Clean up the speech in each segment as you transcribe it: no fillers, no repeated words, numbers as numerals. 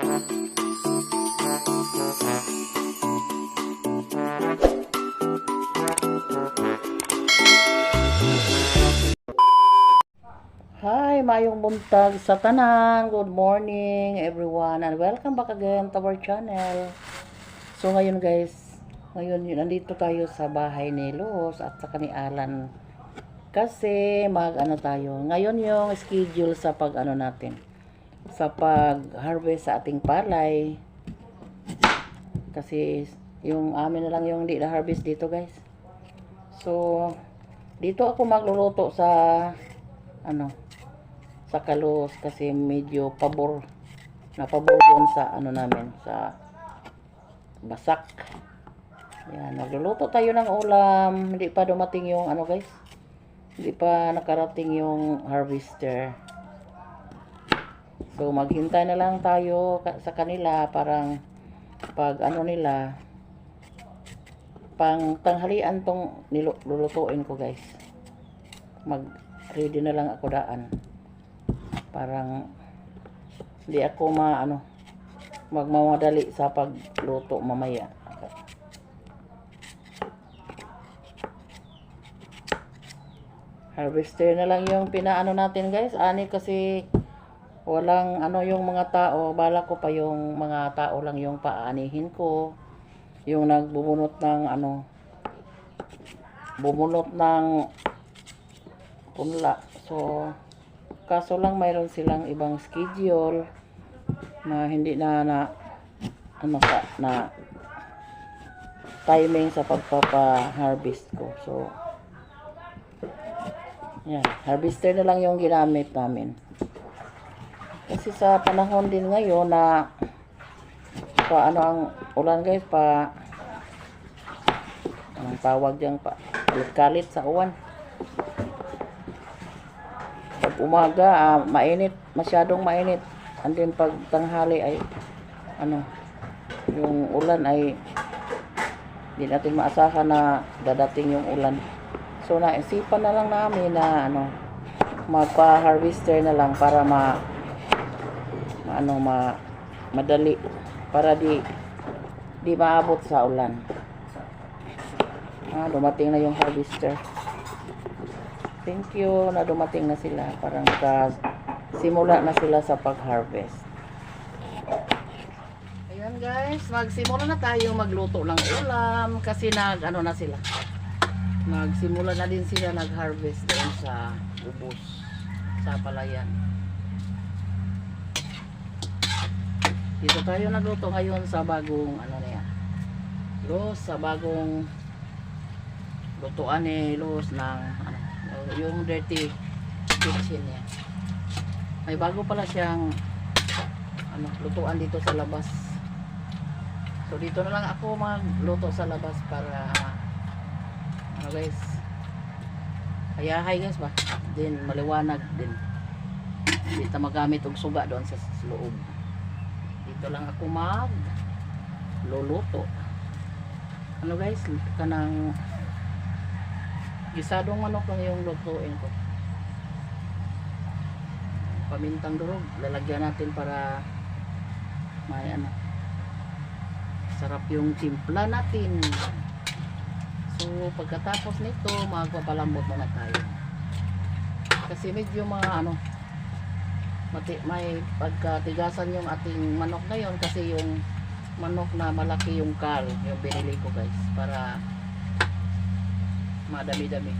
Hi, mayong buntag sa tanan. Good morning everyone and welcome back again to our channel. So ngayon guys, nandito tayo sa bahay ni Luz at saka ni Alan. Kasi tayo. Ngayon yung schedule sa natin. Sa pag-harvest sa ating palay. Kasi yung amin na lang yung hindi na-harvest dito guys. So dito ako magluluto sa sa kalos kasi medyo pabor yun sa namin sa basak. Yan, nagluluto tayo ng ulam. Hindi pa dumating yung guys, hindi pa nakarating yung harvester, so maghintay na lang tayo sa kanila. Parang pag nila pang tanghalian tong nilulutuin ko guys, mag ready na lang ako daan. Parang hindi ako magmamadali sa pagluto mamaya. Harvester na lang yung pinaano natin guys. Kasi walang yung mga tao. Bala ko pa yung mga tao lang yung paanihin ko. Yung nagbubunot ng bumunot ng punla. So kaso lang mayroon silang ibang schedule na hindi na timing sa pagpapa-harvest ko. So yan, harvester na lang yung ginamit namin. Kasi sa panahon din ngayon na ang ulan guys, anong tawag diyan, kalit sa uwan. Pag umaga mainit, masyadong mainit. And then pag tanghali ay yung ulan ay hindi natin maasahan na dadating yung ulan. So naisipan na lang namin na magpa-harvester na lang para madali, para di maabot sa ulan. Dumating na yung harvester. Thank you na dumating na sila. Parang simula na sila sa pag-harvest. Ayan guys, magsimula na tayo magluto ng ulam. Kasi na sila. Nagsimula na din sila nag-harvest doon sa ubos, sa palayan. Dito tayo nagluto ngayon sa bagong Luz, sa bagong lutuan ni Luz ng yung dirty kitchen niya. May bago pala siyang lutuan dito sa labas. So dito na lang ako magluto sa labas para guys, hayahay guys ba, din maliwanag din, hindi ta magamit og suga doon sa loob. Dito lang ako luluto guys, kanang gisadong manok lang yung lutuin ko. Pamintang durog lalagyan natin para may sarap yung timpla natin. So pagkatapos nito magpapalambot na tayo kasi medyo may pagkatigasan yung ating manok ngayon kasi yung manok na malaki yung kal yung binili ko guys, para madami-dami.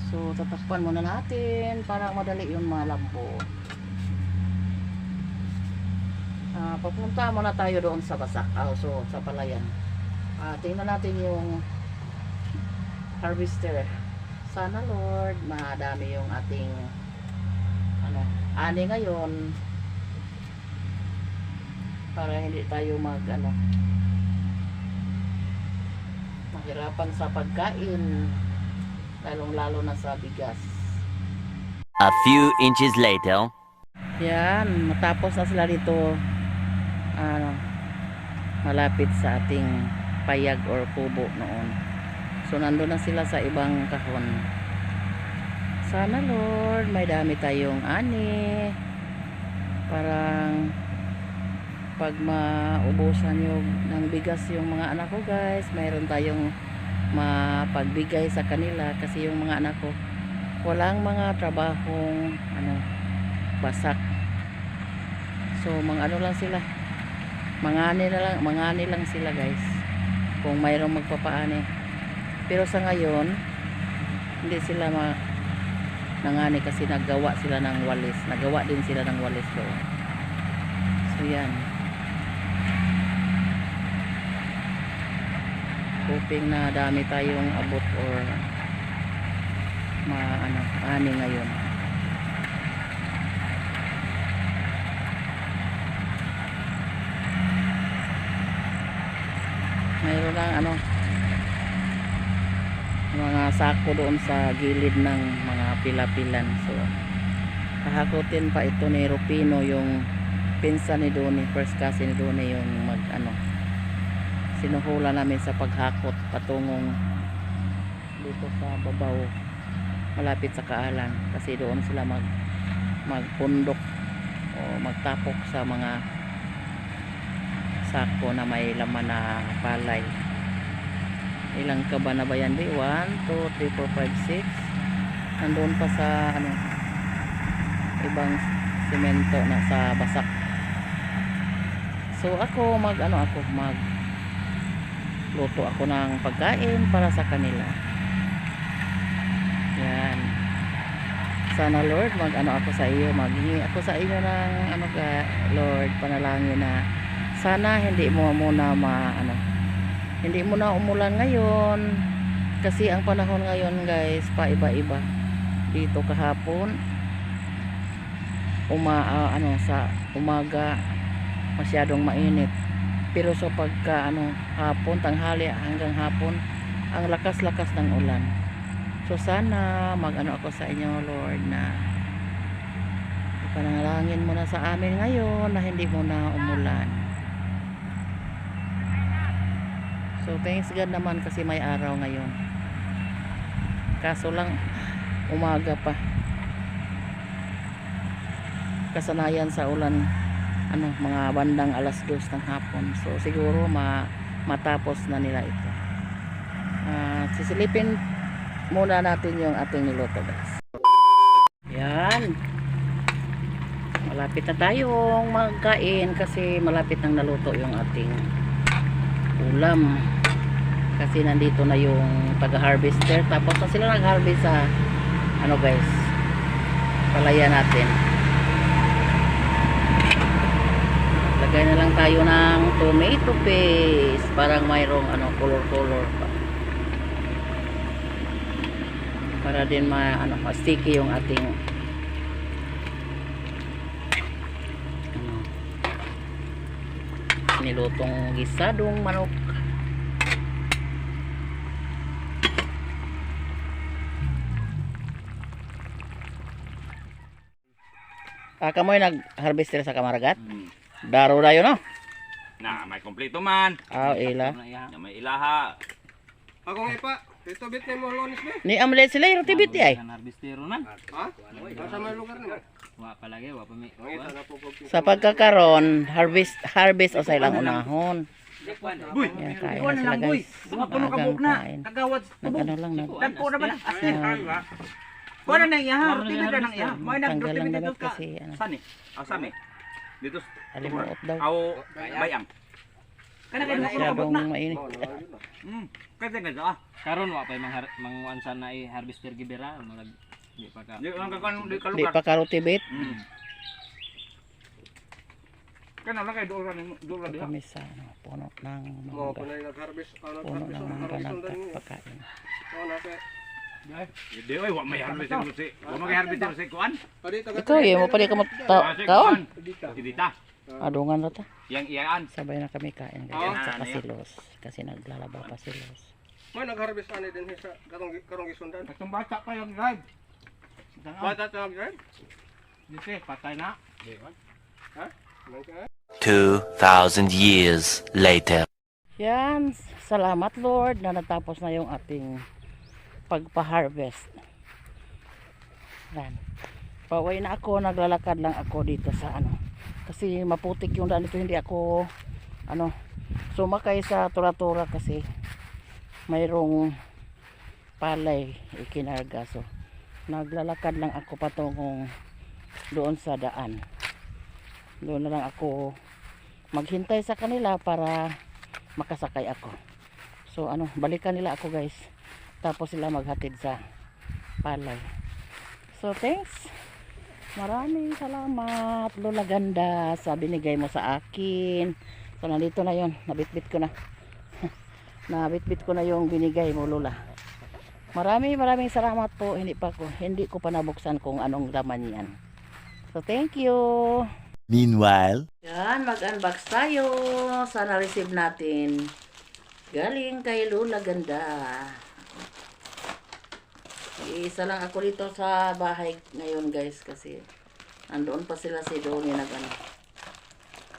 So tatakpan muna natin para madali yung malambot. Papunta muna tayo doon sa basak, so sa palayan. Tingnan natin yung harvester. Sana Lord madami yung ating ani ngayon para hindi tayo mahirapan sa pagkain, lalong-lalo na sa bigas. A few inches later. Yan, matapos na sila dito malapit sa ating payag or kubo noon. So nandun na sila sa ibang kahon. Sana Lord may dami tayong ani Parang pag maubusan yung ng bigas yung mga anak ko guys, mayroon tayong mapagbigay sa kanila kasi yung mga anak ko walang mga trabahong basak. So mga ano lang sila, mangani lang sila guys kung mayroong magpapaani. Pero sa ngayon hindi sila nangani kasi nagawa sila ng walis, nagawa din sila ng walis doon. So yan, hoping na dami tayong abot or ani ngayon. Mayroon lang mga sako doon sa gilid ng mga pila-pilan. So kahakutin pa ito ni Rupino, yung pinsan ni Donnie, first cousin ni Donnie, yung sinuhula namin sa paghakot patungong dito sa babaw malapit sa Kaalan, kasi doon sila magpundok o magtapok sa mga sako na may laman na palay. Ilang kaba na ba yan? 1, 2, 3, 4, 5, 6. Nandoon pa sa ibang semento na sa basak. So ako luto ako ng pagkain para sa kanila. Yan. Sana Lord, ako sa iyo, maghingi ako sa iyo ng Lord, panalangin na sana hindi mo muna hindi mo na umulan ngayon, kasi ang panahon ngayon guys paiba-iba. Dito kahapon sa umaga masyadong mainit, pero sa pagka hapon, tanghali hanggang hapon ang lakas-lakas ng ulan. So sana ako sa inyo Lord na panalangin mo na sa amin ngayon na hindi mo na umulan. So thanks God naman kasi may araw ngayon. Kaso lang umaga pa. Kasanayan sa ulan mga bandang 2:00 ng hapon. So siguro matapos na nila ito. Sisilipin muna natin yung ating niluto guys. Yan. Malapit na tayong magkain kasi malapit nang naluto yung ating ulam. Kasi nandito na yung taga-harvester, tapos na sila nag-harvest sa guys, palaya natin. Lagay na lang tayo ng tomato paste, parang mayroong color pa, para din ma-sticky yung ating nilutong gisadong manok. Kamoy nag-harvester sa Kamaragat? Daro dayo no? Na, may kompleto man. Ila. May ilaha. Ako nga pa, dito bit ni mo lonis be. Ni amlet sila yung tibit ay. Harvestero man. Ha? Sa may lugar ni mo. Wa palagi, wa pa may. Sa pagkakaron, harvest o sa ilang unahon. Buy. Yan, kain na sila guys. Mga puno ka buk na. Kain. Kagawad. Lang Dagpo na ba na? Kuha na nang iha, roti na nang iha. May tanggal lang nag-roti dapat ka. kasi Sani? Sani? Dito. alimuot daw. Aw, bayang. Kana kay puno ka buk Masyadong na. mainit. Kasi nga Karon wa pa manguansan na i-harvester gibera, di pa ka. Di lang kakan di Di kalugar. pa karotibit. Kana lang kay doon diha. Kami sa puno ng Mo mangga. kunay nag-harvest Puno ng mangga nagpapakain. na kay. Di oy, wa may harvester si. Wa may harvester si kuan. Padi taga. Ikaw mo pa di ka kaon. Dita. Adungan ra ta. Yang iyaan. Sabay na kami kain guys. Sa kasilos. Kasi naglalaba pa si Los. May nag-harvest ani din sa karong gisundan. Katong bata pa yung drive. Bata ta mag-drive? Dito patay na. Ha? Nangka. 2,000 years later. Yan, salamat Lord na natapos na yung ating pagpa-harvest. Yan. Pauwi na ako, naglalakad lang ako dito sa ano. Kasi maputik yung daan dito, hindi ako ano, sumakay sa tura-tura kasi mayroong palay ikinarga. So naglalakad lang ako patungong doon sa daan. Doon na lang ako maghintay sa kanila para makasakay ako. So ano, balikan nila ako guys. Tapos sila maghatid sa palay. So thanks. Maraming salamat Lola Ganda sa binigay mo sa akin. So nandito na yon, nabitbit ko na. Nabitbit ko na yung binigay mo Lola. Maraming salamat po. Hindi ko pa nabuksan kung anong laman yan. So thank you. Meanwhile, Yan, mag-unbox tayo. Sana receive natin. Galing kay Lola Ganda. Isa lang ako dito sa bahay ngayon guys kasi nandoon pa sila si Donnie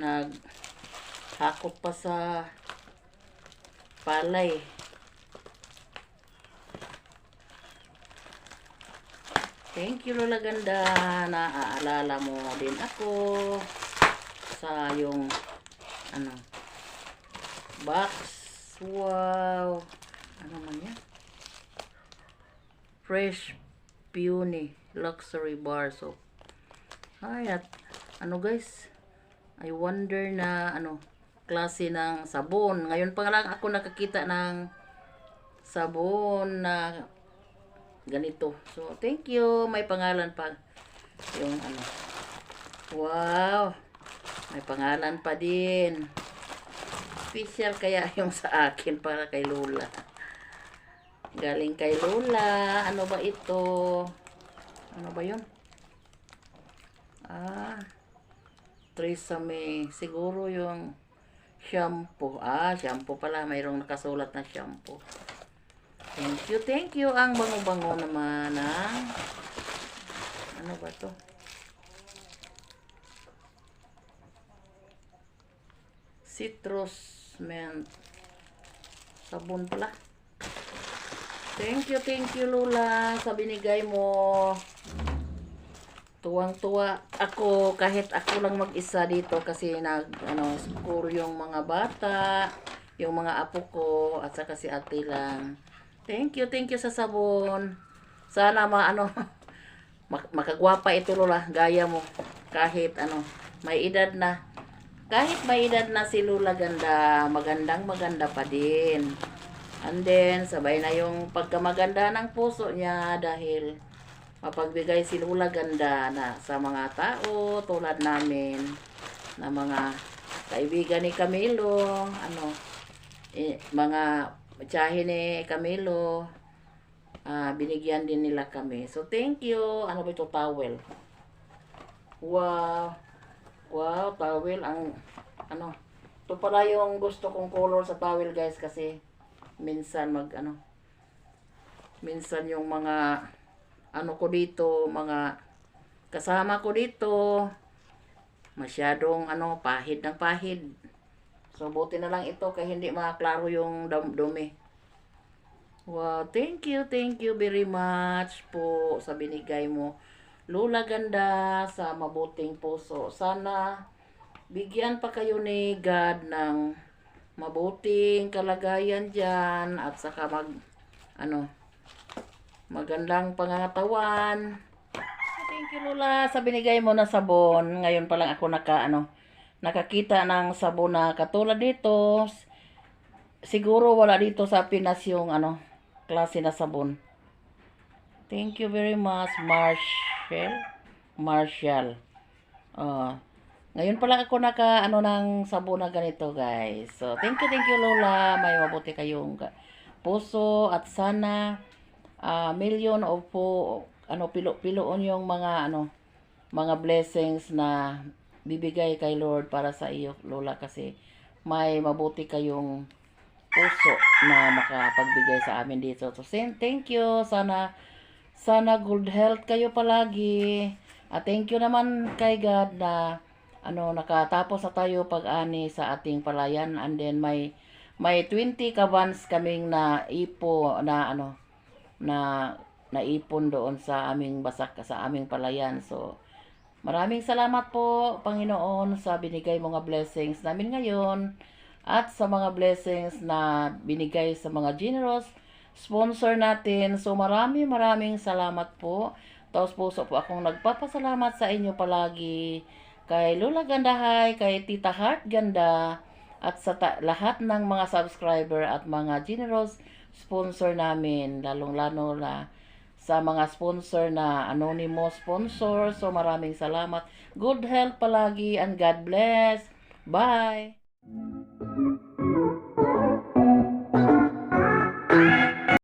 naghakot pa sa palay. Thank you Lola Ganda, naaalala mo din ako sa yung ano box. Wow, ano man yan? Fresh Peony Luxury Bar Soap. Ay, at ano guys, I wonder na ano klase ng sabon. Ngayon pa lang ako nakakita ng sabon na ganito. So thank you. May pangalan pa yung ano. Wow, may pangalan pa din. Special kaya yung sa akin para kay Lola. Galing kay Lola. Ano ba ito? Ano ba yun? Tresemme. Siguro yung shampoo. Shampoo pala. Mayroong nakasulat na shampoo. Thank you, thank you. Ang bango-bango naman ng ano ba to? Citrus mint. Sabon pala. Thank you Lola sa binigay mo. Tuwang-tuwa ako kahit ako lang mag-isa dito kasi siguro yung mga bata, yung mga apo ko at saka si ate lang. Thank you sa sabon. Sana makagwapa ito Lola, gaya mo. Kahit may edad na. Kahit may edad na si Lola Ganda, maganda pa din. And then, sabay na yung pagkamaganda ng puso niya dahil mapagbigay si Lola Ganda na sa mga tao tulad namin na mga kaibigan ni Camilo, mga tiyahin ni Camilo, binigyan din nila kami. So, thank you. Ano ba ito? Towel. Wow. Wow, towel. Ito pala yung gusto kong color sa towel guys kasi minsan minsan yung mga ko dito, mga kasama ko dito masyadong pahid ng pahid. So buti na lang ito kaya hindi makaklaro yung dumi. Wow, thank you very much po sa binigay mo Lola Ganda sa mabuting puso. Sana bigyan pa kayo ni God ng mabuting kalagayan dyan at saka magandang pangangatawan. Thank you Lola sa binigay mo na sabon. Ngayon pa lang ako nakakita ng sabon na katulad dito. Siguro wala dito sa Pinas yung klase na sabon. Thank you very much Marshall. Ngayon pala ako ng sabon na ganito guys. So thank you Lola. May mabuti kayong puso at sana million of pilo-piloon yung mga blessings na bibigay kay Lord para sa iyo Lola kasi may mabuti kayong puso na makapagbigay sa amin dito. So thank you. Sana good health kayo palagi. At thank you naman kay God na nakatapos na tayo pag-ani sa ating palayan and then may 20 kabans kaming na ipo na naipon doon sa aming basak, sa aming palayan. So, maraming salamat po, Panginoon, sa binigay mga blessings namin ngayon at sa mga blessings na binigay sa mga generous sponsor natin. So, maraming salamat po. Taos puso po akong nagpapasalamat sa inyo palagi. Kay Lola Gandahay, kay Tita Heart Ganda, at sa lahat ng mga subscriber at mga generous sponsor namin, lalong-lalo na sa mga sponsor na anonymous sponsor. So maraming salamat. Good health palagi and God bless. Bye!